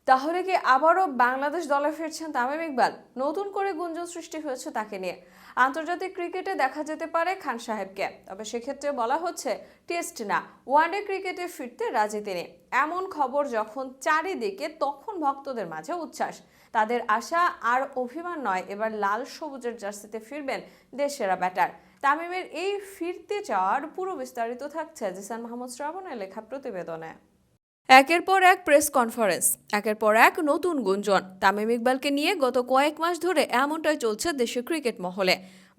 তাহলে কি আবারও বাংলাদেশ দলে ফিরছেন তামিম ইকবাল? নতুন করে গুঞ্জন সৃষ্টি হয়েছে তাকে নিয়ে। আন্তর্জাতিক ক্রিকেটে দেখা যেতে পারে খান সাহেবকে, তবে সেক্ষেত্রে বলা হচ্ছে টেস্ট না, ওয়ানডে ক্রিকেটে ফিরতে রাজি তিনি। এমন খবর যখন চারিদিকে, তখন ভক্তদের মাঝে উচ্ছ্বাস। তাদের আশা আর অভিমান নয়, এবার লাল সবুজের জার্সিতে ফিরবেন দেশসেরা ব্যাটার। তামিমের এই ফিরতে চাওয়ার পুরো বিস্তারিত থাকছে জিসান মাহমুদ শ্রাবণের লেখা প্রতিবেদনে। একের পর এক প্রেস কনফারেন্স, একের পর এক নতুন গুঞ্জন। তামিম ইকবালকে নিয়ে গত কয়েক মাস ধরে এমনটাই চলছে দেশের ক্রিকেট মহলে।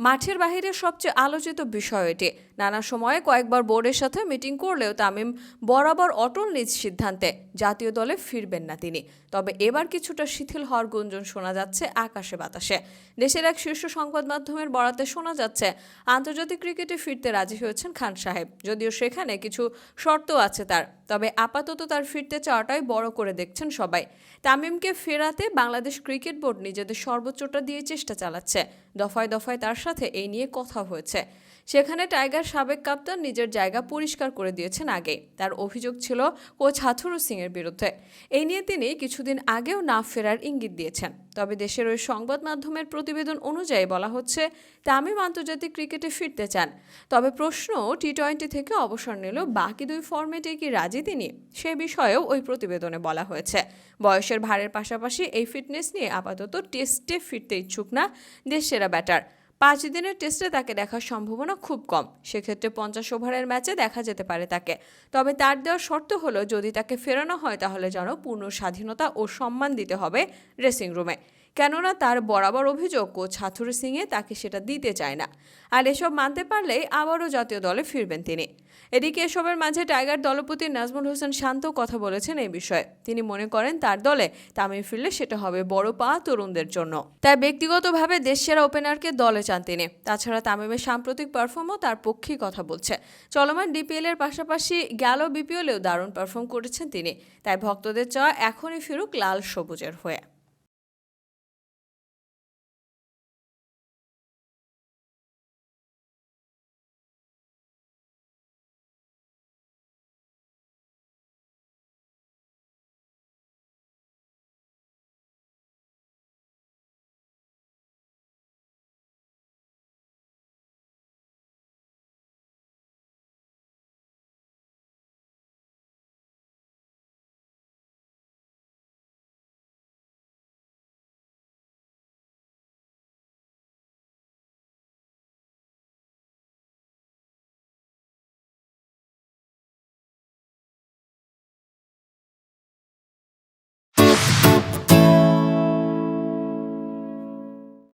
মাঠের বাহিরে সবচেয়ে আলোচিত বিষয় এটি। নানা সময়ে কয়েকবার বোর্ডের সাথে মিটিং করলেও তামিম বরাবর অটল নিজ সিদ্ধান্তে, জাতীয় দলে ফিরবেন না তিনি। তবে এবার কিছুটা শিথিল হওয়ার গুঞ্জন শোনা যাচ্ছে আকাশে বাতাসে। দেশের এক শীর্ষ সংবাদ মাধ্যমের বরাতে শোনা যাচ্ছে আন্তর্জাতিক ক্রিকেটে ফিরতে রাজি হয়েছেন খান সাহেব, যদিও সেখানে কিছু শর্ত আছে তার। তবে আপাতত তার ফিরতে চাওয়াটাই বড় করে দেখছেন সবাই। তামিমকে ফেরাতে বাংলাদেশ ক্রিকেট বোর্ড নিজেদের সর্বোচ্চটা দিয়ে চেষ্টা চালাচ্ছে। দফায় দফায় তার সাথে এই নিয়ে কথা হয়েছে। সেখানে টাইগার সাবেক কাপ্তান নিজের জায়গা পরিষ্কার করে দিয়েছেন আগে। তার অভিযোগ ছিল কোচ হাথুরু সিংয়ের বিরুদ্ধে। এই নিয়ে তিনি কিছুদিন আগেও না ফেরার ইঙ্গিত দিয়েছেন। তবে দেশের ওই সংবাদ মাধ্যমের প্রতিবেদন অনুযায়ী বলা হচ্ছে তামিম আন্তর্জাতিক ক্রিকেটে ফিরতে চান। তবে প্রশ্ন, টি-20 থেকে অবসর নিলেও বাকি দুই ফরম্যাটে কি রাজি তিনি, সে বিষয়েও ওই প্রতিবেদনে বলা হয়েছে। বয়সের ভারের পাশাপাশি এই ফিটনেস নিয়ে আপাতত টেস্টে ফিরতে ইচ্ছুক না দেশসেরা ব্যাটার। 5 দিনের টেস্টে তাকে দেখার সম্ভাবনা খুব কম। সেক্ষেত্রে 50 ওভারের ম্যাচে দেখা যেতে পারে তাকে। তবে তার দেওয়ার শর্ত হলো, যদি তাকে ফেরানো হয় তাহলে যেন পূর্ণ স্বাধীনতা ও সম্মান দিতে হবে ড্রেসিং রুমে। কেননা তার বরাবর অভিযোগ কোচ হাথুরু সিংয়ে তাকে সেটা দিতে চায় না। আর এসব মানতে পারলেই আবারও জাতীয় দলে ফিরবেন তিনি। এদিকে এসবের মাঝে টাইগার দলপতি নাজমুল হোসেন শান্ত কথা বলেছেন এই বিষয়ে। তিনি মনে করেন তার দলে তামিম ফিরলে সেটা হবে বড় পা তরুণদের জন্য। তাই ব্যক্তিগতভাবে দেশসেরা ওপেনারকে দলে চান তিনি। তাছাড়া তামিমের সাম্প্রতিক পারফর্মও তার পক্ষেই কথা বলছে। চলমান ডিপিএল এর পাশাপাশি গেল বিপিএলেও দারুণ পারফর্ম করেছেন তিনি। তাই ভক্তদের চাওয়া এখনই ফিরুক লাল সবুজের হয়ে।